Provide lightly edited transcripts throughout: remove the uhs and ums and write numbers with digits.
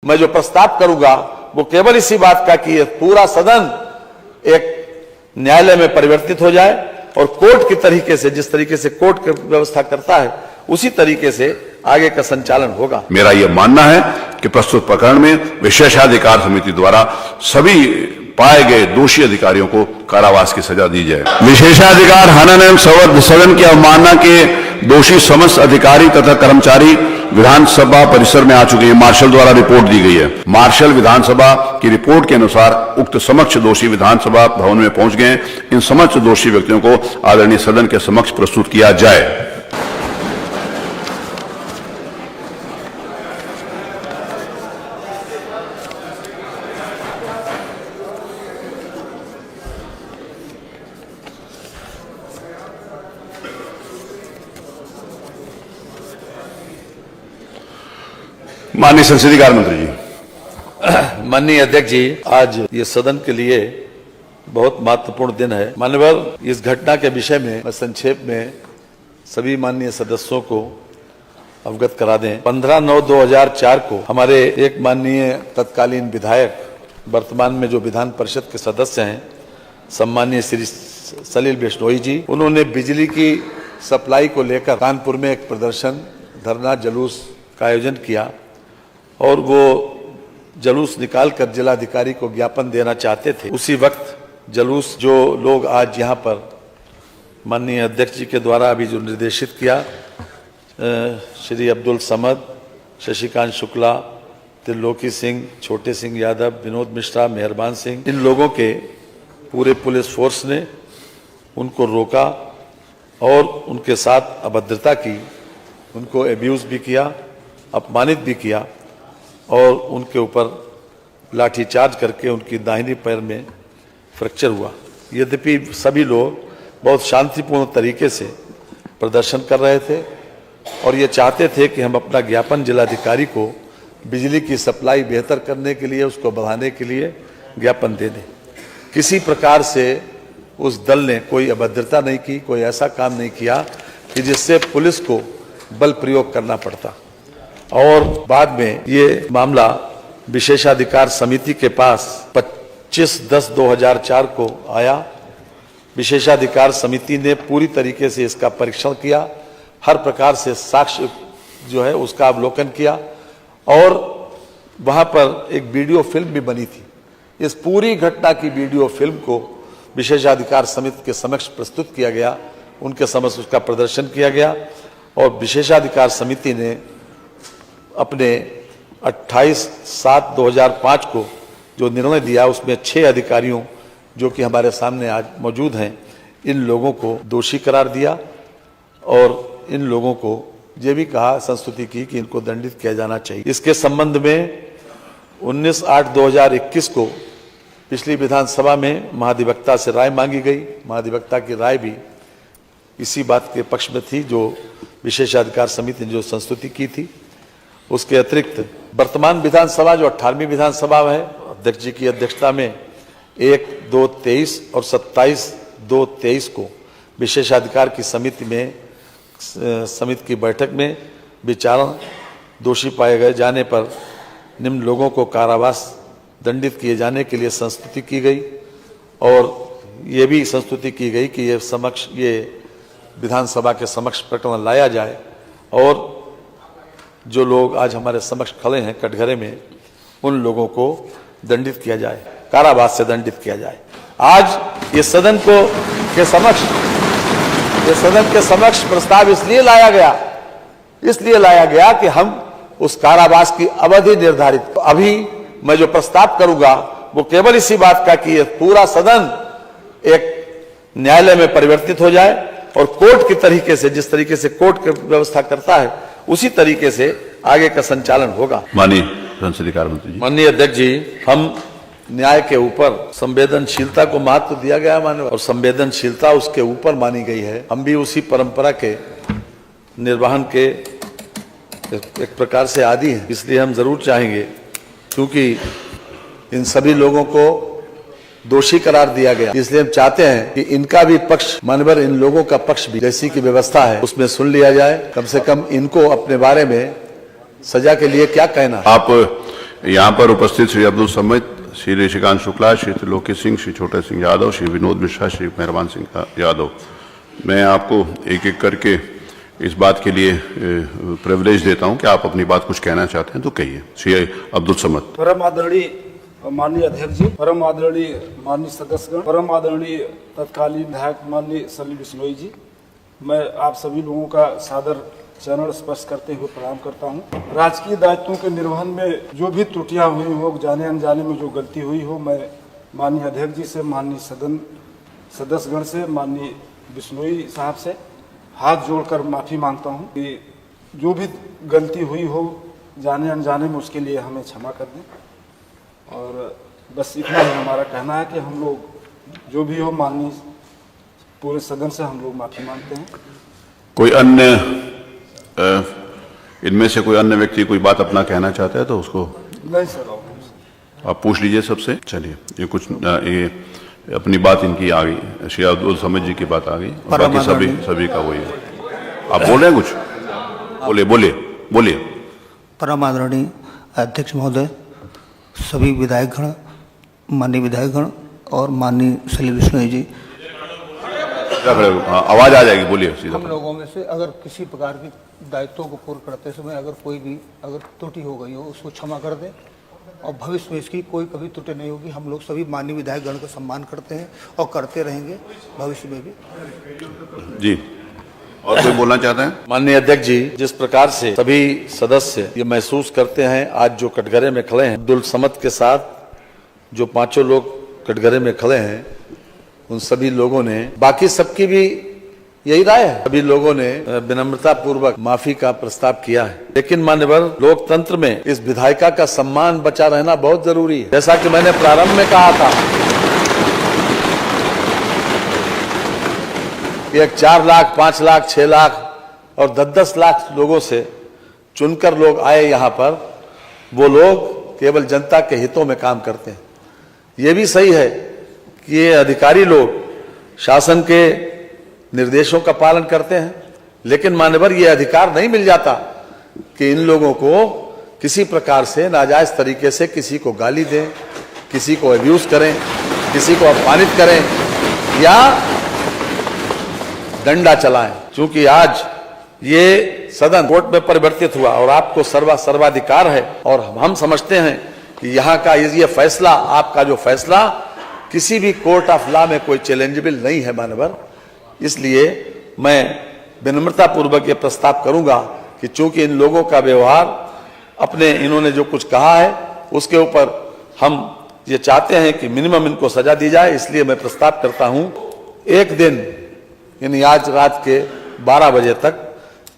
मैं जो प्रस्ताव करूंगा वो केवल इसी बात का कि पूरा सदन एक न्यायालय में परिवर्तित हो जाए और कोर्ट की तरीके से, जिस तरीके से कोर्ट व्यवस्था करता है उसी तरीके से आगे का संचालन होगा। मेरा यह मानना है कि प्रस्तुत प्रकरण में विशेषाधिकार समिति द्वारा सभी पाए गए दोषी अधिकारियों को कारावास की सजा दी जाए। विशेषाधिकार हनन एवं सदन की अवमानना के दोषी समस्त अधिकारी तथा कर्मचारी विधानसभा परिसर में आ चुके हैं। मार्शल द्वारा रिपोर्ट दी गई है। मार्शल विधानसभा की रिपोर्ट के अनुसार उक्त समक्ष दोषी विधानसभा भवन में पहुंच गए। इन समक्ष दोषी व्यक्तियों को आदरणीय सदन के समक्ष प्रस्तुत किया जाए। माननीय संसदीय कार्य मंत्री जी। माननीय अध्यक्ष जी, आज ये सदन के लिए बहुत महत्वपूर्ण दिन है। माननीय, इस घटना के विषय में मैं संक्षेप में सभी माननीय सदस्यों को अवगत करा दें। 15/9/2004 को हमारे एक माननीय तत्कालीन विधायक, वर्तमान में जो विधान परिषद के सदस्य हैं, सम्मानीय श्री सलील बिश्नोई जी, उन्होंने बिजली की सप्लाई को लेकर कानपुर में एक प्रदर्शन, धरना, जुलूस का आयोजन किया और वो जुलूस निकालकर जिलाधिकारी को ज्ञापन देना चाहते थे। उसी वक्त जुलूस जो लोग आज यहाँ पर माननीय अध्यक्ष जी के द्वारा अभी जो निर्देशित किया, श्री अब्दुल समद, शशिकांत शुक्ला, त्रिलोकी सिंह, छोटे सिंह यादव, विनोद मिश्रा, मेहरबान सिंह, इन लोगों के पूरे पुलिस फोर्स ने उनको रोका और उनके साथ अभद्रता की, उनको एब्यूज भी किया, अपमानित भी किया और उनके ऊपर लाठीचार्ज करके उनकी दाहिनी पैर में फ्रैक्चर हुआ। यद्यपि सभी लोग बहुत शांतिपूर्ण तरीके से प्रदर्शन कर रहे थे और ये चाहते थे कि हम अपना ज्ञापन जिलाधिकारी को बिजली की सप्लाई बेहतर करने के लिए, उसको बढ़ाने के लिए ज्ञापन दे दें। किसी प्रकार से उस दल ने कोई अभद्रता नहीं की, कोई ऐसा काम नहीं किया कि जिससे पुलिस को बल प्रयोग करना पड़ता। और बाद में ये मामला विशेषाधिकार समिति के पास 25/10/2004 को आया। विशेषाधिकार समिति ने पूरी तरीके से इसका परीक्षण किया, हर प्रकार से साक्ष्य जो है उसका अवलोकन किया और वहाँ पर एक वीडियो फिल्म भी बनी थी। इस पूरी घटना की वीडियो फिल्म को विशेषाधिकार समिति के समक्ष प्रस्तुत किया गया, उनके समक्ष उसका प्रदर्शन किया गया और विशेषाधिकार समिति ने अपने 28/7/2005 को जो निर्णय दिया उसमें 6 अधिकारियों जो कि हमारे सामने आज मौजूद हैं, इन लोगों को दोषी करार दिया और इन लोगों को ये भी कहा, संस्तुति की कि इनको दंडित किया जाना चाहिए। इसके संबंध में 19/8/2021 को पिछली विधानसभा में महाधिवक्ता से राय मांगी गई। महाधिवक्ता की राय भी इसी बात के पक्ष में थी जो विशेषाधिकार समिति ने जो संस्तुति की थी। उसके अतिरिक्त वर्तमान विधानसभा जो 18वीं विधानसभा है, अध्यक्ष जी की अध्यक्षता में 1/2/23 और 27/2/23 को विशेषाधिकार की समिति की बैठक में विचारण दोषी पाए गए जाने पर निम्न लोगों को कारावास दंडित किए जाने के लिए संस्तुति की गई और ये भी संस्तुति की गई कि ये विधानसभा के समक्ष प्रकरण लाया जाए और जो लोग आज हमारे समक्ष खड़े हैं कटघरे में, उन लोगों को दंडित किया जाए, कारावास से दंडित किया जाए। आज ये सदन के समक्ष प्रस्ताव इसलिए लाया गया कि हम उस कारावास की अवधि निर्धारित, अभी मैं जो प्रस्ताव करूंगा वो केवल इसी बात का कि पूरा सदन एक न्यायालय में परिवर्तित हो जाए और कोर्ट की तरीके से, जिस तरीके से कोर्ट व्यवस्था करता है उसी तरीके से आगे का संचालन होगा। माननीय संसदीय कार्य मंत्री जी। माननीय अध्यक्ष जी, हम न्याय के ऊपर संवेदनशीलता को महत्व दिया गया माननीय, और संवेदनशीलता उसके ऊपर मानी गई है। हम भी उसी परंपरा के निर्वहन के एक प्रकार से आदी हैं, इसलिए हम जरूर चाहेंगे, क्योंकि इन सभी लोगों को दोषी करार दिया गया, इसलिए हम चाहते हैं कि इनका भी पक्ष, मानवर इन लोगों का पक्ष भी जैसी की व्यवस्था है उसमें सुन लिया जाए। कम से कम इनको अपने बारे में सजा के लिए क्या कहना है। आप यहाँ पर उपस्थित श्री अब्दुल समद, श्री ऋषिकांत शुक्ला, श्री त्रिलोकी सिंह, श्री छोटे सिंह यादव, श्री विनोद मिश्रा, श्री मेहरबान सिंह यादव, मैं आपको एक एक करके इस बात के लिए प्रिविलेज देता हूं कि आप अपनी बात कुछ कहना चाहते हैं तो कहिए। श्री अब्दुल समद। परम आदरणीय माननीय अध्यक्ष जी, परम आदरणीय माननीय सदस्यगण, परम आदरणीय तत्कालीन विधायक माननीय सलीम बिश्नोई जी, मैं आप सभी लोगों का सादर चरण स्पर्श करते हुए प्रणाम करता हूं। राजकीय दायित्वों के निर्वहन में जो भी त्रुटियां हुई हो, जाने अनजाने में जो गलती हुई हो, मैं माननीय अध्यक्ष जी से, माननीय सदन सदस्यगण से, माननीय बिश्नोई साहब से हाथ जोड़कर माफी मांगता हूं कि जो भी गलती हुई हो जाने अनजाने में, उसके लिए हमें क्षमा कर दें। और बस इतना ही हमारा कहना है कि हम लोग जो भी हो, माननीय पूरे सदन से हम लोग माफी मांगते हैं। कोई अन्य इनमें से कोई अन्य व्यक्ति कोई बात अपना कहना चाहता है तो उसको नहीं सर, आप पूछ लीजिए सबसे। चलिए, ये कुछ ये अपनी बात इनकी आ गई, श्री अब्दुल समद जी की बात आ गई, बाकी सभी का वही है। आप बोल रहे हैं कुछ? बोलिए। परम आदरणीय अध्यक्ष महोदय, सभी विधायकगण, माननीय विधायकगण और माननीय सलीम बिश्नोई जी, आवाज आ जाएगी, बोलिए सीधा। हम लोगों में से अगर किसी प्रकार की दायित्वों को पूर्ण करते समय अगर कोई भी त्रुटि हो गई हो, उसको क्षमा कर दें और भविष्य में इसकी कोई कभी त्रुटि नहीं होगी। हम लोग सभी माननीय विधायकगण का सम्मान करते हैं और करते रहेंगे भविष्य में भी। जी, और कोई बोलना चाहते हैं? माननीय अध्यक्ष जी, जिस प्रकार से सभी सदस्य ये महसूस करते हैं, आज जो कटघरे में खड़े हैं, अब्दुल समद के साथ जो पांचों लोग कटघरे में खड़े हैं, उन सभी लोगों ने, बाकी सबकी भी यही राय है, सभी लोगों ने विनम्रता पूर्वक माफी का प्रस्ताव किया है। लेकिन मान्यवर, लोकतंत्र में इस विधायिका का सम्मान बचा रहना बहुत जरूरी है। जैसा कि मैंने प्रारंभ में कहा था, एक 4 लाख, 5 लाख, 6 लाख और 10-10 लाख लोगों से चुनकर लोग आए यहाँ पर, वो लोग केवल जनता के हितों में काम करते हैं। ये भी सही है कि ये अधिकारी लोग शासन के निर्देशों का पालन करते हैं, लेकिन मान्यवर, ये अधिकार नहीं मिल जाता कि इन लोगों को किसी प्रकार से नाजायज तरीके से किसी को गाली दें, किसी को अब्यूज करें, किसी को अपमानित करें या डंडा चलाएं। क्योंकि आज ये सदन कोर्ट में परिवर्तित हुआ और आपको सर्वाधिकार है, और हम समझते हैं कि यहाँ का ये फैसला, आपका जो फैसला किसी भी कोर्ट ऑफ लॉ में कोई चैलेंजेबल नहीं है मानवर। इसलिए मैं विनम्रता पूर्वक ये प्रस्ताव करूंगा कि चूंकि इन लोगों का व्यवहार, अपने इन्होंने जो कुछ कहा है उसके ऊपर हम ये चाहते हैं कि मिनिमम इनको सजा दी जाए, इसलिए मैं प्रस्ताव करता हूं 1 दिन, यानी आज रात के 12 बजे तक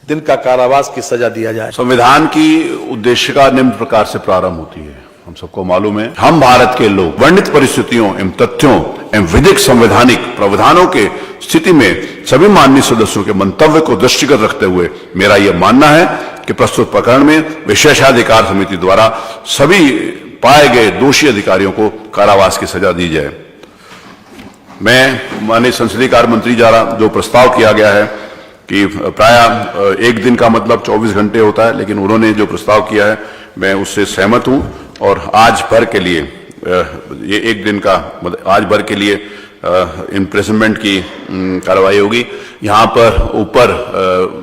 दिन का कारावास की सजा दिया जाए। संविधान की उद्देशिका निम्न प्रकार से प्रारंभ होती है। हम सबको मालूम है, हम भारत के लोग वर्णित परिस्थितियों एवं तथ्यों एवं विधिक संवैधानिक प्रावधानों के स्थिति में सभी माननीय सदस्यों के मंतव्य को दृष्टिगत रखते हुए मेरा यह मानना है कि प्रस्तुत प्रकरण में विशेषाधिकार समिति द्वारा सभी पाए गए दोषी अधिकारियों को कारावास की सजा दी जाए। मैं माननीय संसदीय कार्य मंत्री द्वारा जो प्रस्ताव किया गया है कि प्राय 1 दिन का मतलब 24 घंटे होता है, लेकिन उन्होंने जो प्रस्ताव किया है मैं उससे सहमत हूं और आज भर के लिए ये 1 दिन का मतलब आज भर के लिए इम्प्रिजनमेंट की कार्रवाई होगी। यहाँ पर ऊपर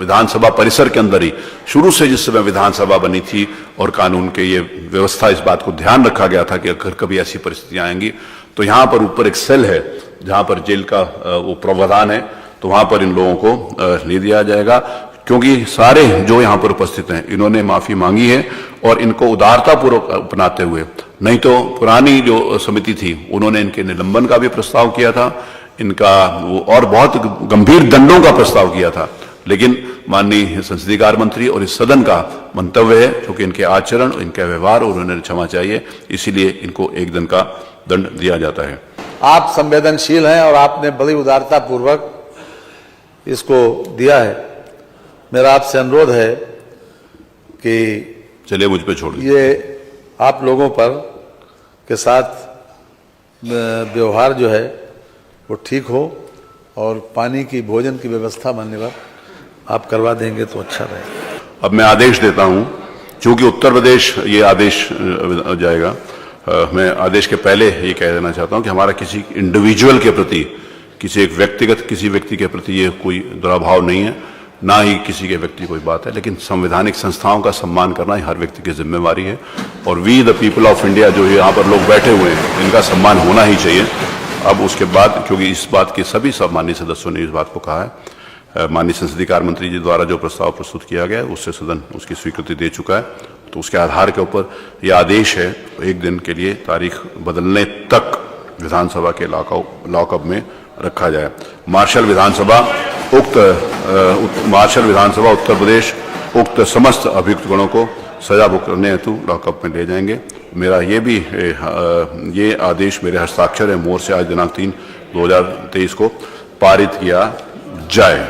विधानसभा परिसर के अंदर ही शुरू से जिस समय विधानसभा बनी थी और कानून के ये व्यवस्था, इस बात को ध्यान रखा गया था कि अगर कभी ऐसी परिस्थितियां आएंगी तो यहाँ पर ऊपर एक सेल है जहाँ पर जेल का वो प्रावधान है, तो वहाँ पर इन लोगों को ले दिया जाएगा। क्योंकि सारे जो यहाँ पर उपस्थित हैं इन्होंने माफी मांगी है और इनको उदारतापूर्वक अपनाते हुए, नहीं तो पुरानी जो समिति थी उन्होंने इनके निलंबन का भी प्रस्ताव किया था, इनका वो और बहुत गंभीर दंडों का प्रस्ताव किया था। लेकिन माननीय संसदीय कार्य मंत्री और इस सदन का मंतव्य है क्योंकि इनके आचरण, इनके व्यवहार और उन्हें क्षमा चाहिए, इसीलिए इनको 1 दिन का दंड दिया जाता है। आप संवेदनशील हैं और आपने बड़ी उदारता पूर्वक इसको दिया है। मेरा आपसे अनुरोध है कि चलिए मुझ पे छोड़ दीजिए। ये आप लोगों पर के साथ व्यवहार जो है वो ठीक हो और पानी की, भोजन की व्यवस्था मान्यवर आप करवा देंगे तो अच्छा रहेगा। अब मैं आदेश देता हूं चूंकि उत्तर प्रदेश ये आदेश जाएगा, मैं आदेश के पहले ये कह देना चाहता हूं कि हमारा किसी इंडिविजुअल के प्रति, किसी एक व्यक्तिगत किसी व्यक्ति के प्रति ये कोई दुराभाव नहीं है, ना ही किसी के व्यक्ति कोई बात है, लेकिन संवैधानिक संस्थाओं का सम्मान करना ही हर व्यक्ति की जिम्मेवारी है। और we the people of India जो यहाँ पर लोग बैठे हुए हैं, इनका सम्मान होना ही चाहिए। अब उसके बाद, क्योंकि इस बात के सभी माननीय सदस्यों ने इस बात को कहा है, माननीय संसदीय कार्य मंत्री जी द्वारा जो प्रस्ताव प्रस्तुत किया गया है उससे सदन उसकी स्वीकृति दे चुका है, तो उसके आधार के ऊपर यह आदेश है 1 दिन के लिए तारीख बदलने तक विधानसभा के लॉकअप में रखा जाए। मार्शल विधानसभा उत्तर प्रदेश उक्त समस्त अभियुक्त गणों को सजा भुगतने हेतु लॉकअप में ले जाएंगे। मेरा ये आदेश मेरे हस्ताक्षर है मोहर से आज दिनांक 3/2023 को पारित किया जाए।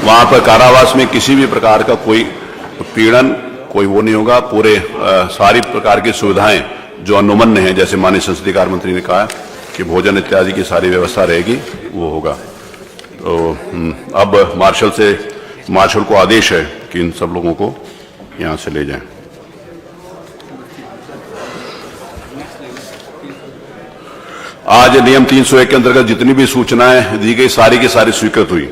वहां पर कारावास में किसी भी प्रकार का कोई पीड़न, कोई वो नहीं होगा। पूरे सारी प्रकार की सुविधाएं जो अनुमन्य हैं, जैसे माननीय संसदीय कार्य मंत्री ने कहा कि भोजन इत्यादि की सारी व्यवस्था रहेगी, वो होगा। तो अब मार्शल को आदेश है कि इन सब लोगों को यहां से ले जाएं। आज नियम 301 के अंतर्गत जितनी भी सूचनाएं दी गई, सारी की सारी स्वीकृत हुई।